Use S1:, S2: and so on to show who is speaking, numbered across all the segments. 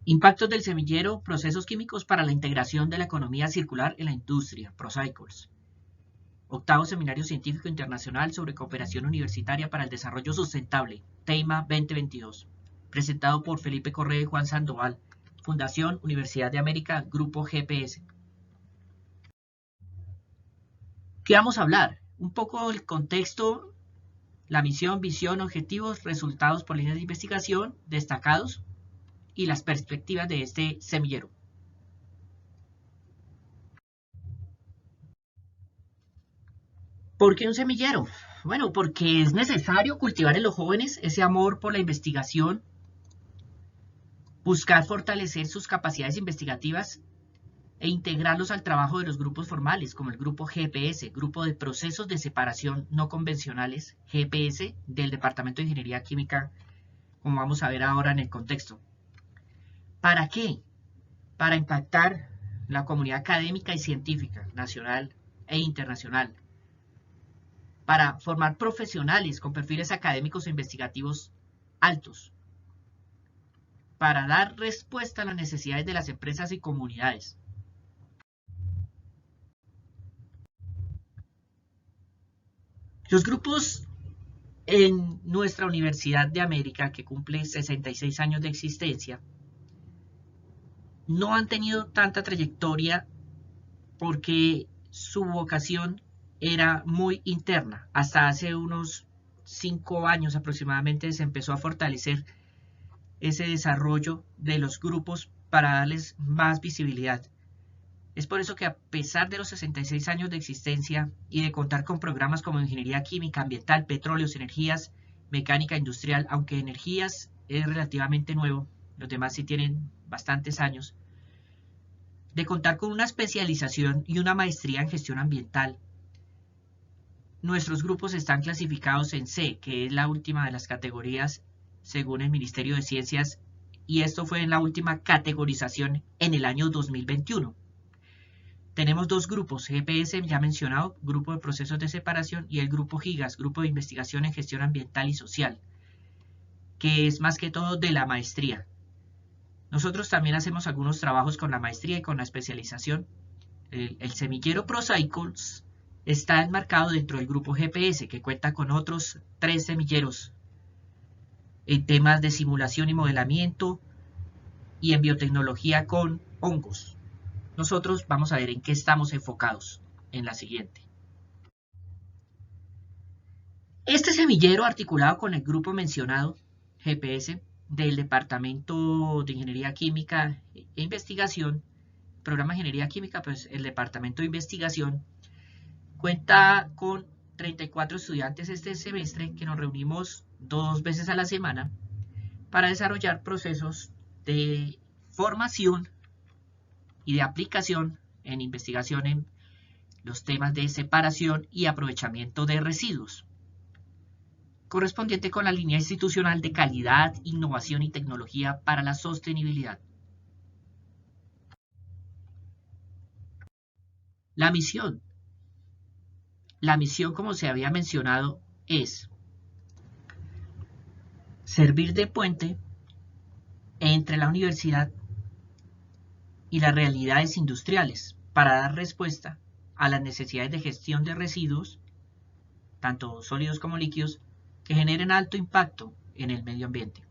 S1: Impactos del semillero, procesos químicos para la integración de la economía circular en la industria, ProCycles. Octavo Seminario Científico Internacional sobre Cooperación Universitaria para el Desarrollo Sustentable, TEIMA 2022, presentado por Felipe Correa y Juan Sandoval, Fundación Universidad de América, Grupo GPS. ¿Qué vamos a hablar? Un poco del contexto, la misión, visión, objetivos, resultados por líneas de investigación destacados y las perspectivas de este semillero. ¿Por qué un semillero? Bueno, porque es necesario cultivar en los jóvenes ese amor por la investigación, buscar fortalecer sus capacidades investigativas e integrarlos al trabajo de los grupos formales, como el grupo GPS, Grupo de Procesos de Separación No Convencionales, GPS, del Departamento de Ingeniería Química, como vamos a ver ahora en el contexto. ¿Para qué? Para impactar la comunidad académica y científica, nacional e internacional, para formar profesionales con perfiles académicos e investigativos altos, para dar respuesta a las necesidades de las empresas y comunidades. Los grupos en nuestra Universidad de América, que cumple 66 años de existencia, no han tenido tanta trayectoria porque su vocación era muy interna. Hasta hace unos 5 años aproximadamente se empezó a fortalecer ese desarrollo de los grupos para darles más visibilidad. Es por eso que a pesar de los 66 años de existencia y de contar con programas como ingeniería química, ambiental, petróleos, energías, mecánica industrial, aunque energías es relativamente nuevo, los demás sí tienen bastantes años, de contar con una especialización y una maestría en gestión ambiental, nuestros grupos están clasificados en C, que es la última de las categorías según el Ministerio de Ciencias, y esto fue en la última categorización en el año 2021. Tenemos dos grupos, GPS ya mencionado, Grupo de Procesos de Separación, y el Grupo GIGAS, Grupo de Investigación en Gestión Ambiental y Social, que es más que todo de la maestría. Nosotros también hacemos algunos trabajos con la maestría y con la especialización. El semillero ProCycles está enmarcado dentro del Grupo GPS, que cuenta con otros 3 semilleros en temas de simulación y modelamiento y en biotecnología con hongos. Nosotros vamos a ver en qué estamos enfocados en la siguiente. Este semillero articulado con el grupo mencionado, GPS, del Departamento de Ingeniería Química e Investigación, Programa de Ingeniería Química, pues el Departamento de Investigación, cuenta con 34 estudiantes este semestre que nos reunimos 2 veces a la semana para desarrollar procesos de formación y de aplicación en investigación en los temas de separación y aprovechamiento de residuos, correspondiente con la línea institucional de calidad, innovación y tecnología para la sostenibilidad. La misión, como se había mencionado, es servir de puente entre la universidad y las realidades industriales para dar respuesta a las necesidades de gestión de residuos, tanto sólidos como líquidos, que generen alto impacto en el medio ambiente.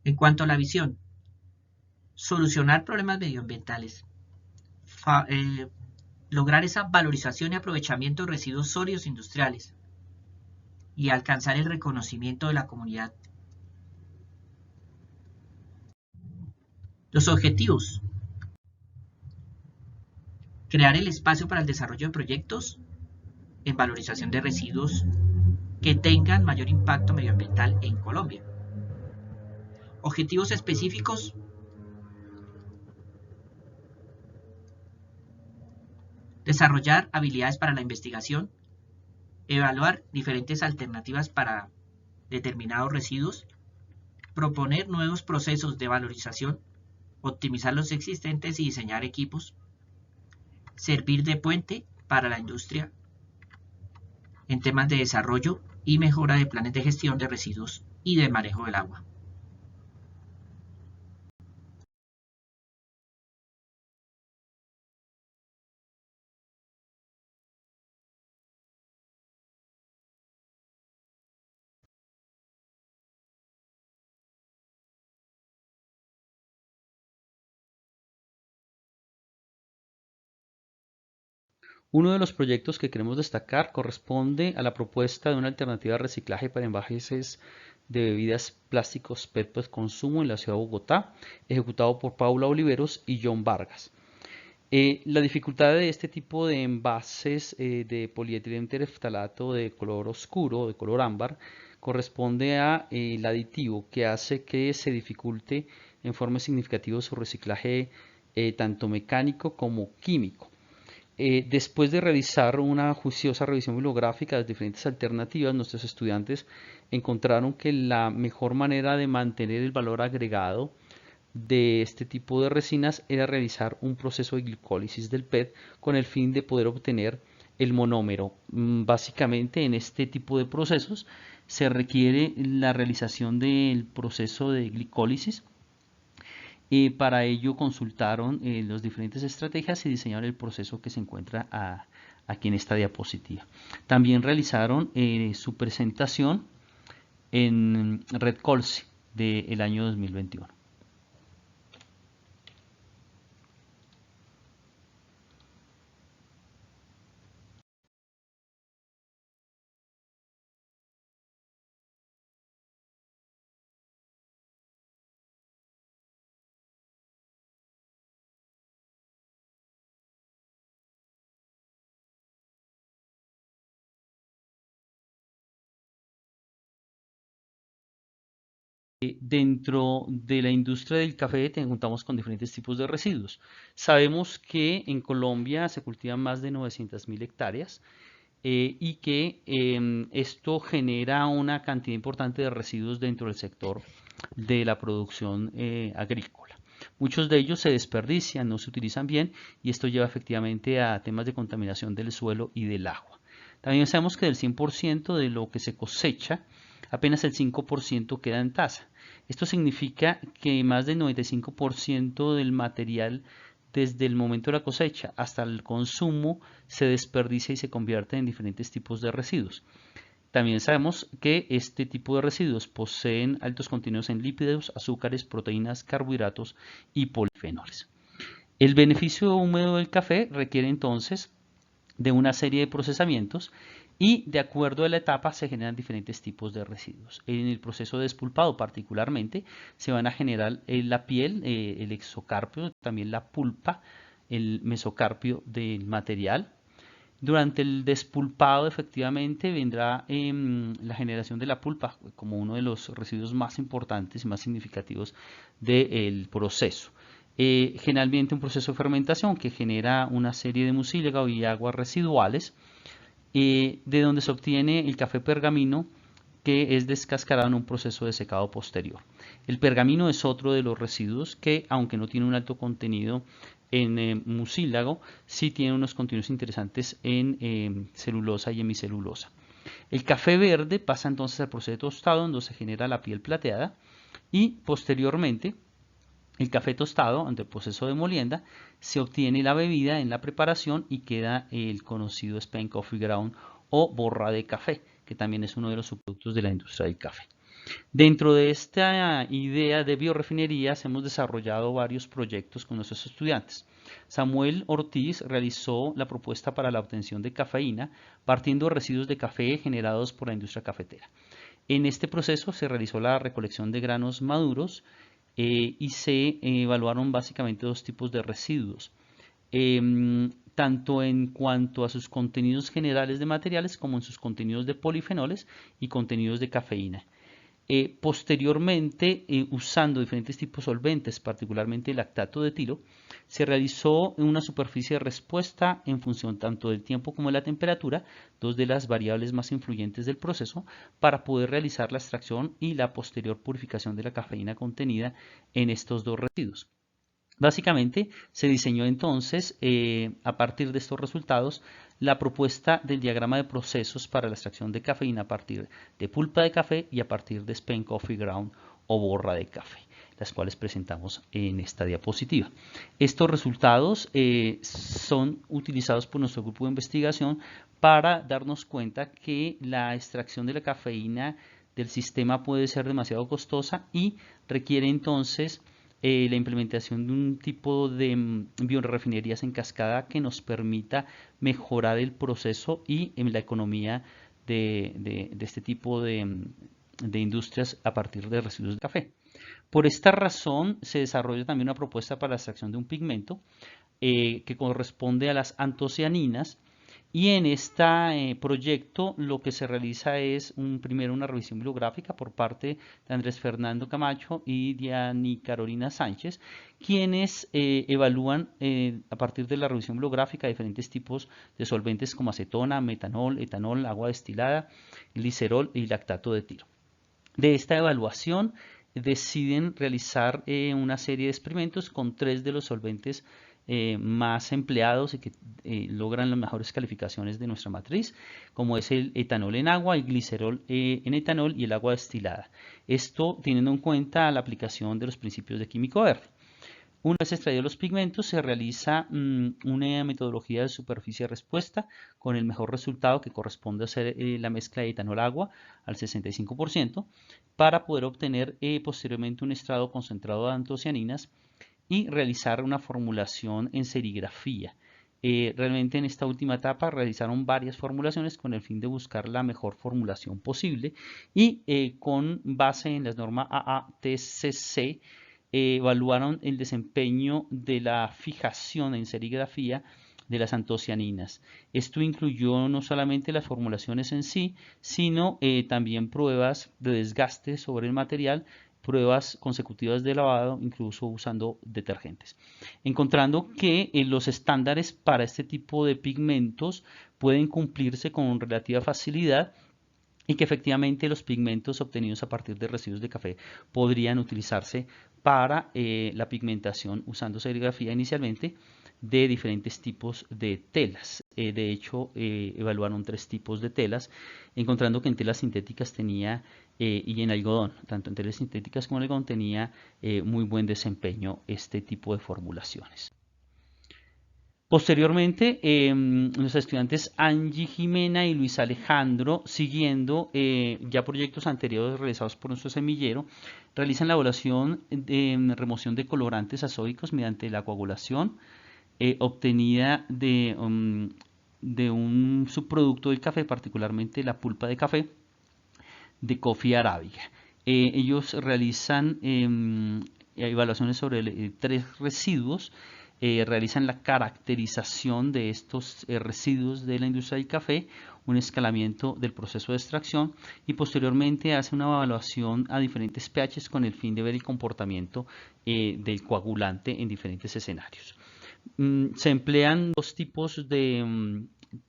S1: En cuanto a la visión, solucionar problemas medioambientales, lograr esa valorización y aprovechamiento de residuos sólidos industriales y alcanzar el reconocimiento de la comunidad. Los objetivos: crear el espacio para el desarrollo de proyectos en valorización de residuos que tengan mayor impacto medioambiental en Colombia. Objetivos específicos: desarrollar habilidades para la investigación, evaluar diferentes alternativas para determinados residuos, proponer nuevos procesos de valorización, optimizar los existentes y diseñar equipos, servir de puente para la industria en temas de desarrollo y mejora de planes de gestión de residuos y de manejo del agua.
S2: Uno de los proyectos que queremos destacar corresponde a la propuesta de una alternativa de reciclaje para envases de bebidas plásticos PET post-consumo en la ciudad de Bogotá, ejecutado por Paula Oliveros y John Vargas. La dificultad de este tipo de envases de polietileno tereftalato de color oscuro, de color ámbar, corresponde a el aditivo que hace que se dificulte en forma significativa su reciclaje tanto mecánico como químico. Después de realizar una juiciosa revisión bibliográfica de las diferentes alternativas, nuestros estudiantes encontraron que la mejor manera de mantener el valor agregado de este tipo de resinas era realizar un proceso de glicólisis del PET con el fin de poder obtener el monómero. Básicamente en este tipo de procesos se requiere la realización del proceso de glicólisis. Para ello consultaron las diferentes estrategias y diseñaron el proceso que se encuentra aquí en esta diapositiva. También realizaron su presentación en Red Colse del año 2021. Dentro de la industria del café contamos con diferentes tipos de residuos. Sabemos que en Colombia se cultivan más de 900.000 hectáreas y que esto genera una cantidad importante de residuos dentro del sector de la producción agrícola. Muchos de ellos se desperdician, no se utilizan bien y esto lleva efectivamente a temas de contaminación del suelo y del agua. También sabemos que del 100% de lo que se cosecha, apenas el 5% queda en tasa. Esto significa que más del 95% del material desde el momento de la cosecha hasta el consumo se desperdicia y se convierte en diferentes tipos de residuos. También sabemos que este tipo de residuos poseen altos contenidos en lípidos, azúcares, proteínas, carbohidratos y polifenoles. El beneficio húmedo del café requiere entonces de una serie de procesamientos y de acuerdo a la etapa se generan diferentes tipos de residuos. En el proceso de despulpado particularmente se van a generar la piel, el exocarpio, también la pulpa, el mesocarpio del material. Durante el despulpado efectivamente vendrá la generación de la pulpa como uno de los residuos más importantes y más significativos del proceso. Generalmente un proceso de fermentación que genera una serie de mucílago y aguas residuales de donde se obtiene el café pergamino que es descascarado en un proceso de secado posterior. El pergamino es otro de los residuos que, aunque no tiene un alto contenido en mucílago, sí tiene unos contenidos interesantes en celulosa y hemicelulosa. El café verde pasa entonces al proceso de tostado, donde se genera la piel plateada, y posteriormente el café tostado, ante el proceso de molienda, se obtiene la bebida en la preparación y queda el conocido Spain Coffee Ground o borra de café, que también es uno de los subproductos de la industria del café. Dentro de esta idea de biorefinerías hemos desarrollado varios proyectos con nuestros estudiantes. Samuel Ortiz realizó la propuesta para la obtención de cafeína partiendo de residuos de café generados por la industria cafetera. En este proceso se realizó la recolección de granos maduros y se evaluaron básicamente dos tipos de residuos, tanto en cuanto a sus contenidos generales de materiales como en sus contenidos de polifenoles y contenidos de cafeína. Posteriormente, usando diferentes tipos de solventes, particularmente el lactato de etilo, se realizó una superficie de respuesta en función tanto del tiempo como de la temperatura, dos de las variables más influyentes del proceso, para poder realizar la extracción y la posterior purificación de la cafeína contenida en estos dos residuos. Básicamente se diseñó entonces, a partir de estos resultados, la propuesta del diagrama de procesos para la extracción de cafeína a partir de pulpa de café y a partir de spent coffee ground o borra de café, las cuales presentamos en esta diapositiva. Estos resultados son utilizados por nuestro grupo de investigación para darnos cuenta que la extracción de la cafeína del sistema puede ser demasiado costosa y requiere entonces la implementación de un tipo de biorefinerías en cascada que nos permita mejorar el proceso y en la economía de este tipo de industrias a partir de residuos de café. Por esta razón se desarrolla también una propuesta para la extracción de un pigmento que corresponde a las antocianinas, y en este proyecto lo que se realiza es primero una revisión bibliográfica por parte de Andrés Fernando Camacho y Diani Carolina Sánchez, quienes evalúan a partir de la revisión bibliográfica diferentes tipos de solventes como acetona, metanol, etanol, agua destilada, glicerol y lactato de etilo. De esta evaluación deciden realizar una serie de experimentos con 3 de los solventes más empleados y que logran las mejores calificaciones de nuestra matriz, como es el etanol en agua, el glicerol en etanol y el agua destilada. Esto teniendo en cuenta la aplicación de los principios de químico verde. Una vez extraídos los pigmentos, se realiza una metodología de superficie-respuesta con el mejor resultado, que corresponde a hacer la mezcla de etanol-agua al 65%, para poder obtener posteriormente un estrado concentrado de antocianinas y realizar una formulación en serigrafía. Realmente en esta última etapa realizaron varias formulaciones con el fin de buscar la mejor formulación posible y con base en las normas AATCC evaluaron el desempeño de la fijación en serigrafía de las antocianinas. Esto incluyó no solamente las formulaciones en sí, sino también pruebas de desgaste sobre el material, pruebas consecutivas de lavado, incluso usando detergentes. Encontrando que los estándares para este tipo de pigmentos pueden cumplirse con relativa facilidad y que efectivamente los pigmentos obtenidos a partir de residuos de café podrían utilizarse para la pigmentación usando serigrafía inicialmente de diferentes tipos de telas. De hecho, evaluaron 3 tipos de telas, encontrando que en telas sintéticas tenía y en algodón, tanto en telas sintéticas como en algodón, tenía muy buen desempeño este tipo de formulaciones. Posteriormente, los estudiantes Angie Jimena y Luis Alejandro, siguiendo ya proyectos anteriores realizados por nuestro semillero, realizan la evaluación de remoción de colorantes azoicos mediante la coagulación obtenida de un subproducto del café, particularmente la pulpa de café de Coffee Arábiga. Ellos realizan evaluaciones sobre 3 residuos. Realizan la caracterización de estos residuos de la industria del café, un escalamiento del proceso de extracción y posteriormente hace una evaluación a diferentes pHs con el fin de ver el comportamiento del coagulante en diferentes escenarios. Se emplean 2 tipos de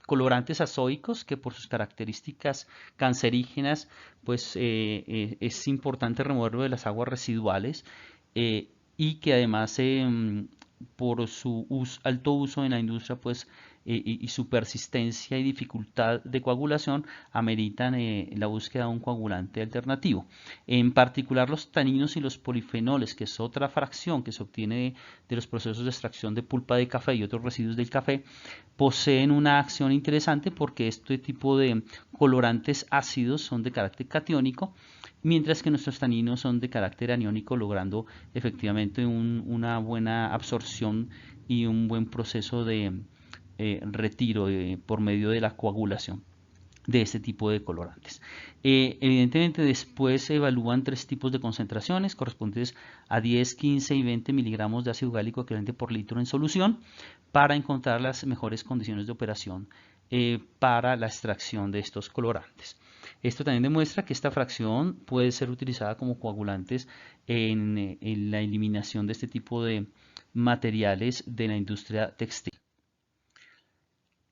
S2: colorantes azoicos que por sus características cancerígenas pues es importante removerlo de las aguas residuales y que además por su alto uso en la industria pues y su persistencia y dificultad de coagulación ameritan la búsqueda de un coagulante alternativo. En particular los taninos y los polifenoles, que es otra fracción que se obtiene de los procesos de extracción de pulpa de café y otros residuos del café, poseen una acción interesante porque este tipo de colorantes ácidos son de carácter catiónico, mientras que nuestros taninos son de carácter aniónico, logrando efectivamente una buena absorción y un buen proceso de retiro por medio de la coagulación de este tipo de colorantes. Evidentemente después se evalúan 3 tipos de concentraciones correspondientes a 10, 15 y 20 miligramos de ácido gálico equivalente por litro en solución para encontrar las mejores condiciones de operación para la extracción de estos colorantes. Esto también demuestra que esta fracción puede ser utilizada como coagulantes en la eliminación de este tipo de materiales de la industria textil.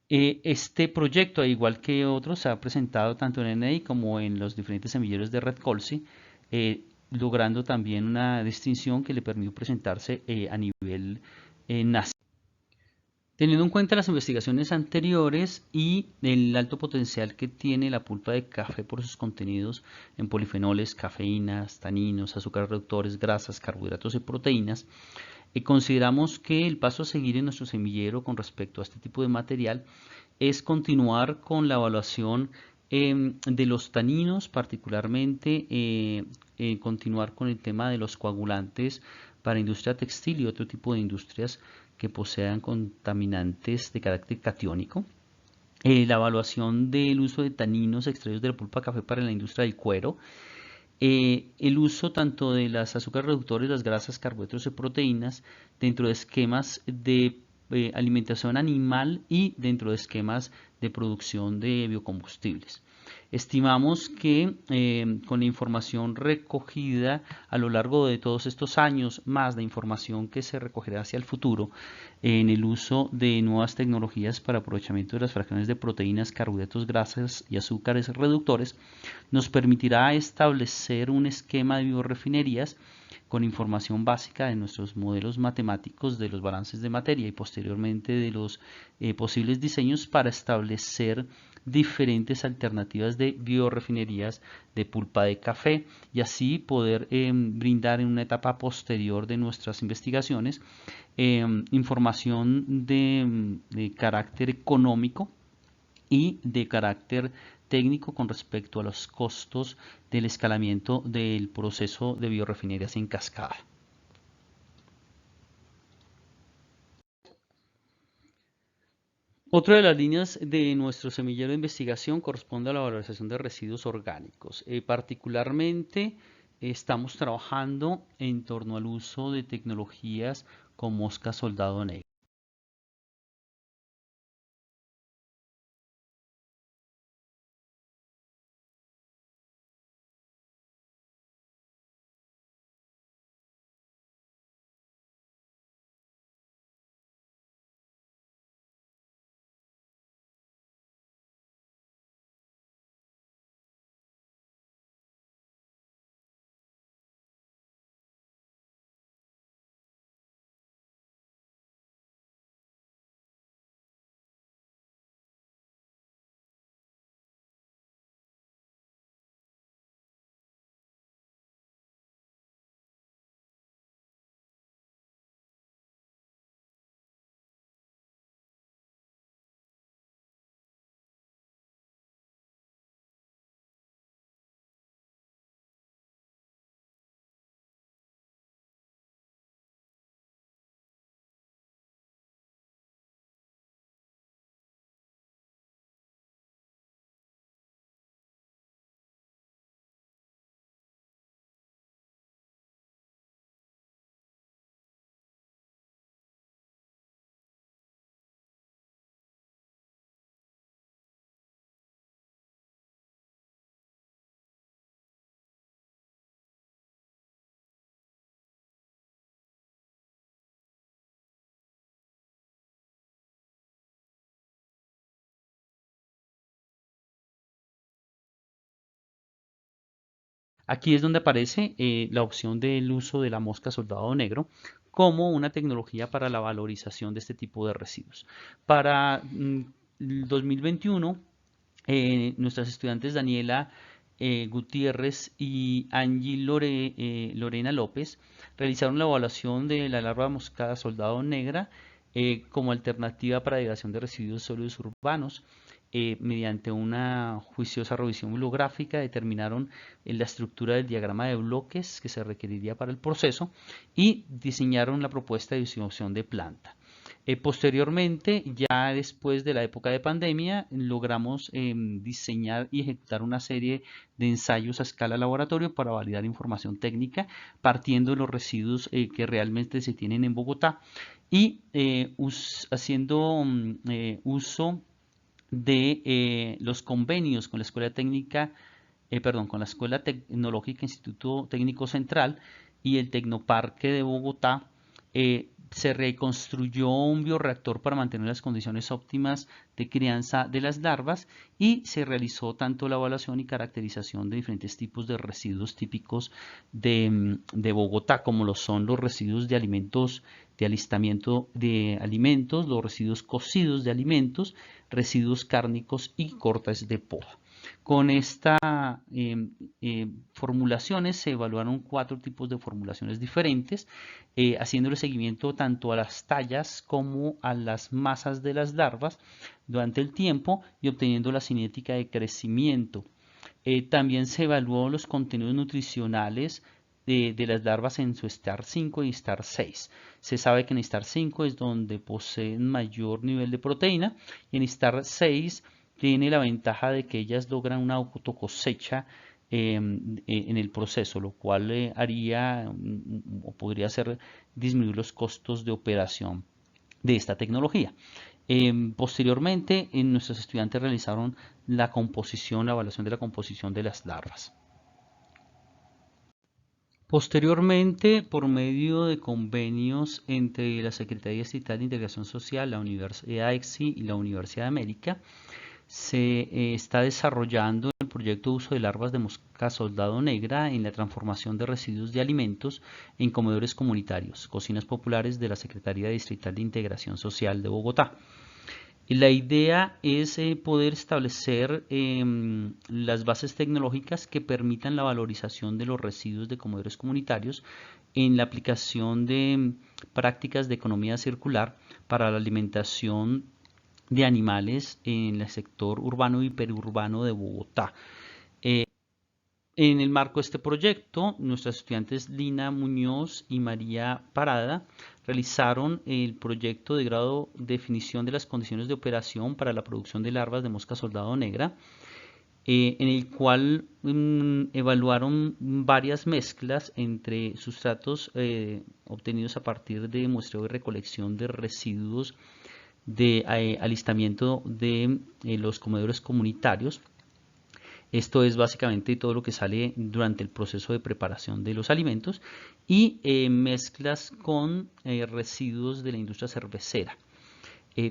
S2: Este proyecto, al igual que otros, se ha presentado tanto en NI como en los diferentes semilleros de Red Colsi. logrando también una distinción que le permitió presentarse a nivel nacional. Teniendo en cuenta las investigaciones anteriores y el alto potencial que tiene la pulpa de café por sus contenidos en polifenoles, cafeínas, taninos, azúcares reductores, grasas, carbohidratos y proteínas, consideramos que el paso a seguir en nuestro semillero con respecto a este tipo de material es continuar con la evaluación de los taninos, particularmente continuar con el tema de los coagulantes para industria textil y otro tipo de industrias que posean contaminantes de carácter catiónico. La evaluación del uso de taninos extraídos de la pulpa de café para la industria del cuero. El uso tanto de las azúcares reductores, las grasas, carbohidratos y proteínas dentro de esquemas de alimentación animal y dentro de esquemas de producción de biocombustibles. Estimamos que con la información recogida a lo largo de todos estos años, más la información que se recogerá hacia el futuro, en el uso de nuevas tecnologías para aprovechamiento de las fracciones de proteínas, carbohidratos, grasas y azúcares reductores, nos permitirá establecer un esquema de biorefinerías con información básica de nuestros modelos matemáticos de los balances de materia y posteriormente de los posibles diseños para establecer diferentes alternativas de biorefinerías de pulpa de café y así poder brindar en una etapa posterior de nuestras investigaciones información de carácter económico y de carácter técnico con respecto a los costos del escalamiento del proceso de biorefinerías en cascada. Otra de las líneas de nuestro semillero de investigación corresponde a la valorización de residuos orgánicos. Particularmente estamos trabajando en torno al uso de tecnologías con mosca soldado negro. Aquí es donde aparece la opción del uso de la mosca soldado negro como una tecnología para la valorización de este tipo de residuos. Para el 2021, nuestras estudiantes Daniela Gutiérrez y Angie Lorena López realizaron la evaluación de la larva moscada soldado negra como alternativa para degradación de residuos sólidos urbanos. Mediante una juiciosa revisión bibliográfica determinaron la estructura del diagrama de bloques que se requeriría para el proceso y diseñaron la propuesta de distribución de planta. Posteriormente, ya después de la época de pandemia, logramos diseñar y ejecutar una serie de ensayos a escala laboratorio para validar información técnica, partiendo de los residuos que realmente se tienen en Bogotá y haciendo uso de los convenios con la Escuela Técnica, con la Escuela Tecnológica Instituto Técnico Central y el Tecnoparque de Bogotá, se reconstruyó un bioreactor para mantener las condiciones óptimas de crianza de las larvas y se realizó tanto la evaluación y caracterización de diferentes tipos de residuos típicos de Bogotá, como lo son los residuos de alimentos, de alistamiento de alimentos, los residuos cocidos de alimentos, residuos cárnicos y cortes de poda. Con esta formulaciones se evaluaron 4 tipos de formulaciones diferentes, haciéndole seguimiento tanto a las tallas como a las masas de las larvas durante el tiempo y obteniendo la cinética de crecimiento. También se evaluó los contenidos nutricionales de las larvas en su Star 5 y Star 6. Se sabe que en Star 5 es donde poseen mayor nivel de proteína y en Star 6 tiene la ventaja de que ellas logran una autocosecha en el proceso, lo cual haría o podría hacer disminuir los costos de operación de esta tecnología. Posteriormente, nuestros estudiantes realizaron la composición, la evaluación de la composición de las larvas. Posteriormente, por medio de convenios entre la Secretaría Distrital de Integración Social, la Universidad EXI y la Universidad de América, se está desarrollando el proyecto de uso de larvas de mosca soldado negra en la transformación de residuos de alimentos en comedores comunitarios, cocinas populares de la Secretaría Distrital de Integración Social de Bogotá. La idea es poder establecer las bases tecnológicas que permitan la valorización de los residuos de comedores comunitarios en la aplicación de prácticas de economía circular para la alimentación de animales en el sector urbano y periurbano de Bogotá. En el marco de este proyecto, nuestras estudiantes Lina Muñoz y María Parada realizaron el proyecto de grado de definición de las condiciones de operación para la producción de larvas de mosca soldado negra, en el cual evaluaron varias mezclas entre sustratos obtenidos a partir de muestreo y recolección de residuos de alistamiento de los comedores comunitarios. Esto es básicamente todo lo que sale durante el proceso de preparación de los alimentos y mezclas con residuos de la industria cervecera.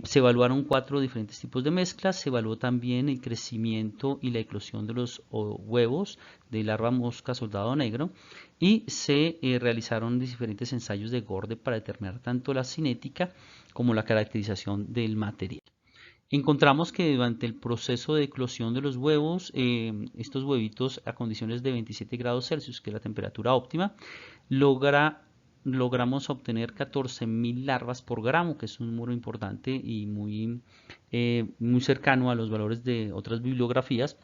S2: Se evaluaron 4 diferentes tipos de mezclas, se evaluó también el crecimiento y la eclosión de los huevos de larva mosca soldado negro y se realizaron diferentes ensayos de Gorde para determinar tanto la cinética como la caracterización del material. Encontramos que durante el proceso de eclosión de los huevos, estos huevitos a condiciones de 27 grados Celsius, que es la temperatura óptima, logramos obtener 14.000 larvas por gramo, que es un número importante y muy cercano a los valores de otras bibliografías.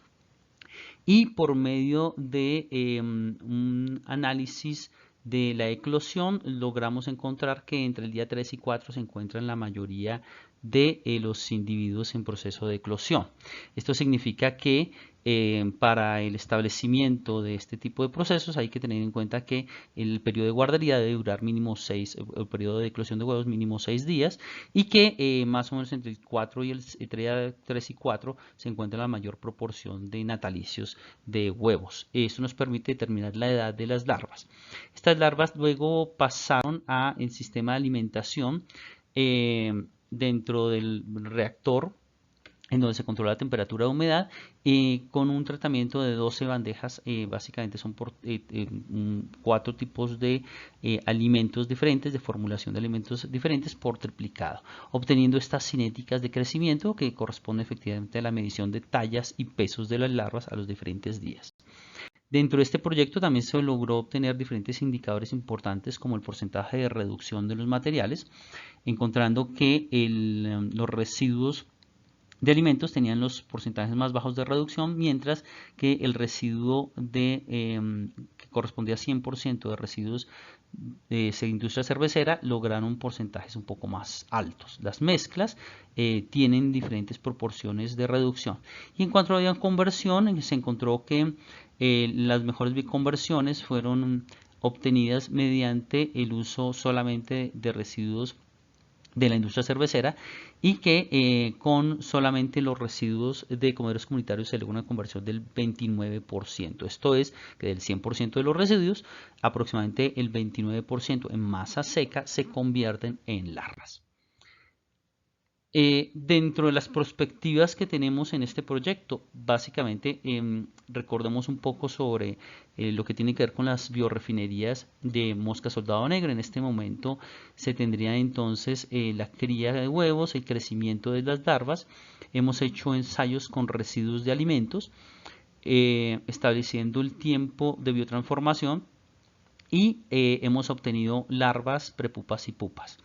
S2: Y por medio de un análisis de la eclosión, logramos encontrar que entre el día 3 y 4 se encuentran la mayoría de los individuos en proceso de eclosión. Esto significa que para el establecimiento de este tipo de procesos hay que tener en cuenta que el periodo de guardería debe durar mínimo 6, el periodo de eclosión de huevos mínimo 6 días y que más o menos entre el 4 y entre 3 y 4 se encuentra la mayor proporción de natalicios de huevos. Esto nos permite determinar la edad de las larvas. Estas larvas luego pasaron al sistema de alimentación dentro del reactor, en donde se controla la temperatura de humedad, con un tratamiento de 12 bandejas, básicamente son por 4 tipos de alimentos diferentes, de formulación de alimentos diferentes por triplicado, obteniendo estas cinéticas de crecimiento que corresponde efectivamente a la medición de tallas y pesos de las larvas a los diferentes días. Dentro de este proyecto también se logró obtener diferentes indicadores importantes como el porcentaje de reducción de los materiales, encontrando que los residuos de alimentos tenían los porcentajes más bajos de reducción, mientras que el residuo que correspondía a 100% de residuos de industria cervecera lograron porcentajes un poco más altos. Las mezclas tienen diferentes proporciones de reducción. Y en cuanto a la conversión, se encontró que las mejores biconversiones fueron obtenidas mediante el uso solamente de residuos de la industria cervecera, y que con solamente los residuos de comederos comunitarios se logra una conversión del 29%. Esto es que del 100% de los residuos, aproximadamente el 29% en masa seca se convierten en larvas. Dentro de las perspectivas que tenemos en este proyecto, básicamente recordemos un poco sobre lo que tiene que ver con las biorefinerías de mosca soldado negra. En este momento se tendría entonces la cría de huevos, el crecimiento de las larvas. Hemos hecho ensayos con residuos de alimentos, estableciendo el tiempo de biotransformación, y hemos obtenido larvas, prepupas y pupas.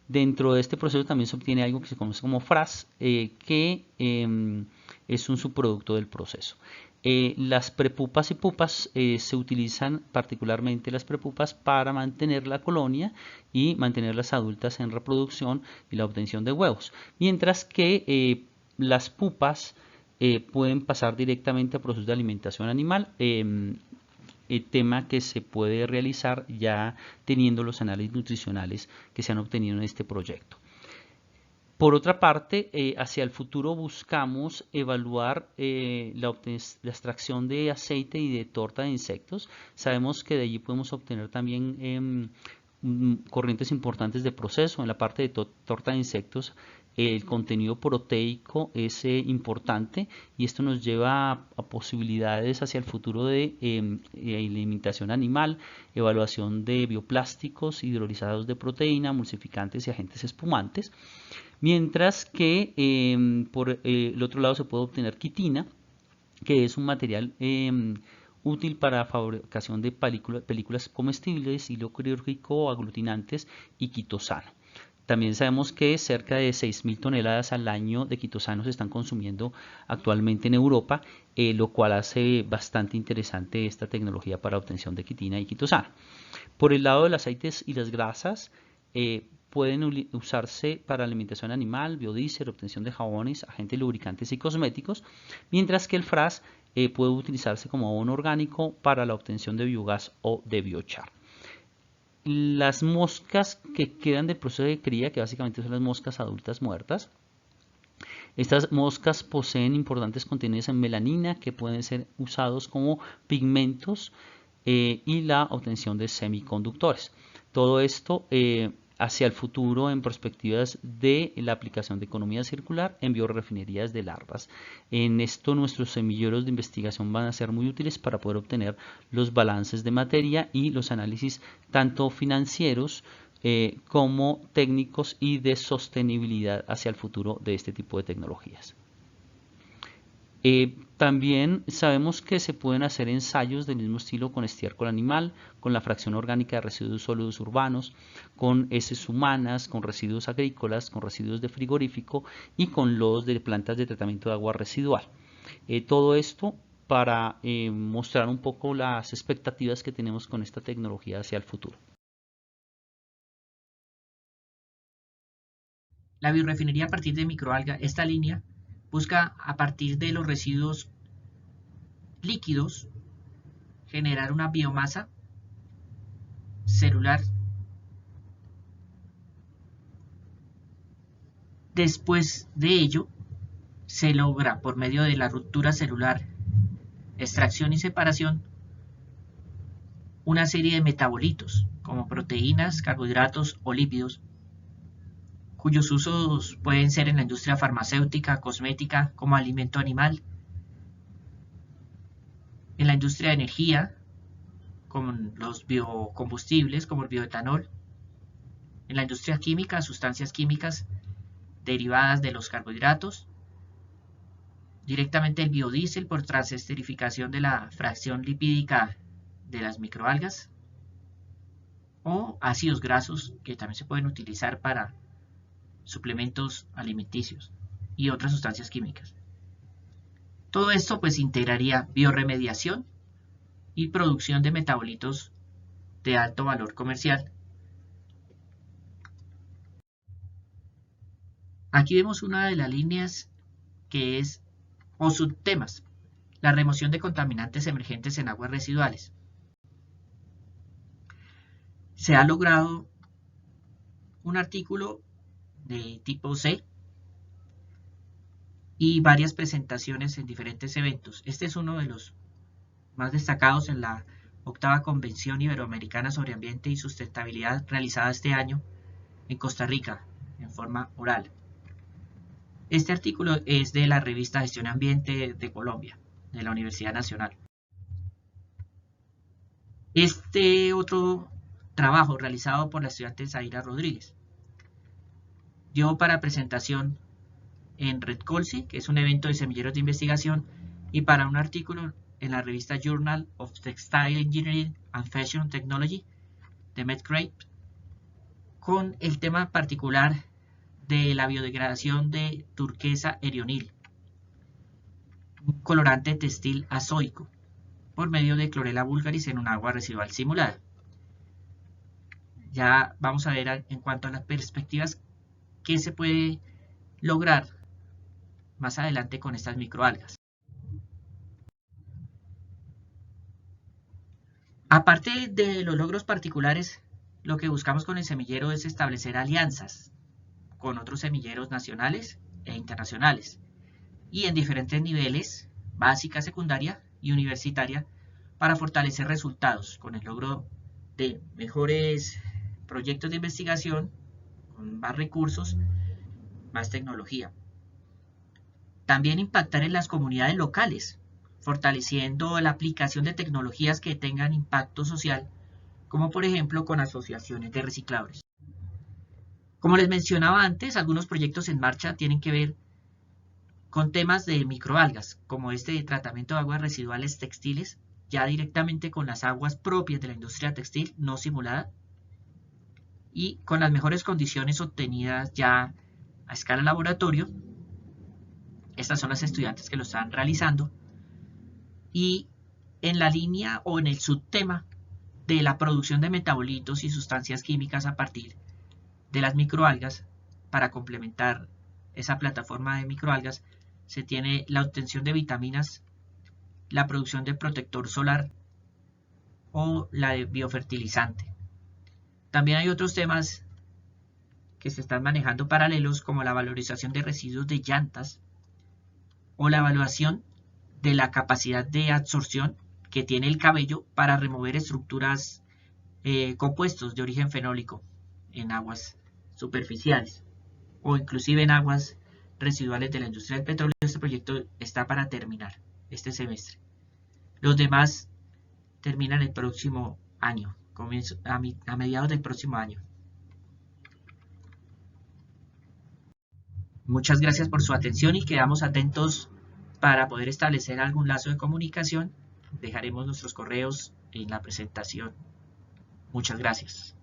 S2: Dentro de este proceso también se obtiene algo que se conoce como FRAS, que es un subproducto del proceso. Las prepupas y pupas se utilizan, particularmente las prepupas, para mantener la colonia y mantener las adultas en reproducción y la obtención de huevos, mientras que las pupas pueden pasar directamente a procesos de alimentación animal, tema que se puede realizar ya teniendo los análisis nutricionales que se han obtenido en este proyecto. Por otra parte, hacia el futuro buscamos evaluar la extracción de aceite y de torta de insectos. Sabemos que de allí podemos obtener también corrientes importantes de proceso. En la parte de torta de insectos, el contenido proteico es importante, y esto nos lleva a posibilidades hacia el futuro de alimentación animal, evaluación de bioplásticos hidrolizados de proteína, emulsificantes y agentes espumantes, mientras que por el otro lado se puede obtener quitina, que es un material útil para la fabricación de películas comestibles, hilo quirúrgico, aglutinantes y quitosano. También sabemos que cerca de 6.000 toneladas al año de quitosano se están consumiendo actualmente en Europa, lo cual hace bastante interesante esta tecnología para obtención de quitina y quitosano. Por el lado de los aceites y las grasas, pueden usarse para alimentación animal, biodiesel, obtención de jabones, agentes lubricantes y cosméticos, mientras que el FRAS puede utilizarse como abono orgánico para la obtención de biogás o de biochar. Las moscas que quedan del proceso de cría, que básicamente son las moscas adultas muertas, estas moscas poseen importantes contenidos en melanina que pueden ser usados como pigmentos y la obtención de semiconductores. Todo esto hacia el futuro en perspectivas de la aplicación de economía circular en biorefinerías de larvas. En esto nuestros semilleros de investigación van a ser muy útiles para poder obtener los balances de materia y los análisis tanto financieros como técnicos y de sostenibilidad hacia el futuro de este tipo de tecnologías. También sabemos que se pueden hacer ensayos del mismo estilo con estiércol animal, con la fracción orgánica de residuos sólidos urbanos, con heces humanas, con residuos agrícolas, con residuos de frigorífico y con lodos de plantas de tratamiento de agua residual. Todo esto para mostrar un poco las expectativas que tenemos con esta tecnología hacia el futuro.
S1: La biorefinería a partir de microalga, esta línea, busca a partir de los residuos líquidos generar una biomasa celular. Después de ello, se logra por medio de la ruptura celular, extracción y separación, una serie de metabolitos como proteínas, carbohidratos o lípidos, cuyos usos pueden ser en la industria farmacéutica, cosmética, como alimento animal, en la industria de energía, como los biocombustibles, como el bioetanol, en la industria química, sustancias químicas derivadas de los carbohidratos, directamente el biodiesel por transesterificación de la fracción lipídica de las microalgas, o ácidos grasos que también se pueden utilizar para suplementos alimenticios y otras sustancias químicas. Todo esto pues integraría bioremediación y producción de metabolitos de alto valor comercial. Aquí vemos una de las líneas que es, o subtemas, la remoción de contaminantes emergentes en aguas residuales. Se ha logrado un artículo de tipo C y varias presentaciones en diferentes eventos. Este es uno de los más destacados en la 8ª Convención Iberoamericana sobre Ambiente y Sustentabilidad realizada este año en Costa Rica en forma oral. Este artículo es de la revista Gestión Ambiente de Colombia, de la Universidad Nacional. Este otro trabajo realizado por la estudiante Zaira Rodríguez dio para presentación en Red Colsi, que es un evento de semilleros de investigación, y para un artículo en la revista Journal of Textile Engineering and Fashion Technology de Medcraft, con el tema particular de la biodegradación de turquesa erionil, un colorante textil azoico, por medio de clorela vulgaris en un agua residual simulada. Ya vamos a ver en cuanto a las perspectivas qué se puede lograr más adelante con estas microalgas. Aparte de los logros particulares, lo que buscamos con el semillero es establecer alianzas con otros semilleros nacionales e internacionales y en diferentes niveles, básica, secundaria y universitaria, para fortalecer resultados con el logro de mejores proyectos de investigación, con más recursos, más tecnología. También impactar en las comunidades locales, fortaleciendo la aplicación de tecnologías que tengan impacto social, como por ejemplo con asociaciones de recicladores. Como les mencionaba antes, algunos proyectos en marcha tienen que ver con temas de microalgas, como este de tratamiento de aguas residuales textiles, ya directamente con las aguas propias de la industria textil, no simulada, y con las mejores condiciones obtenidas ya a escala laboratorio. Estas son las estudiantes que lo están realizando. Y en la línea o en el subtema de la producción de metabolitos y sustancias químicas a partir de las microalgas, para complementar esa plataforma de microalgas, se tiene la obtención de vitaminas, la producción de protector solar o la de biofertilizante. También hay otros temas que se están manejando paralelos, como la valorización de residuos de llantas o la evaluación de la capacidad de absorción que tiene el cabello para remover estructuras compuestos de origen fenólico en aguas superficiales o inclusive en aguas residuales de la industria del petróleo. Este proyecto está para terminar este semestre. Los demás terminan el próximo año, a mediados del próximo año. Muchas gracias por su atención y quedamos atentos para poder establecer algún lazo de comunicación. Dejaremos nuestros correos en la presentación. Muchas gracias.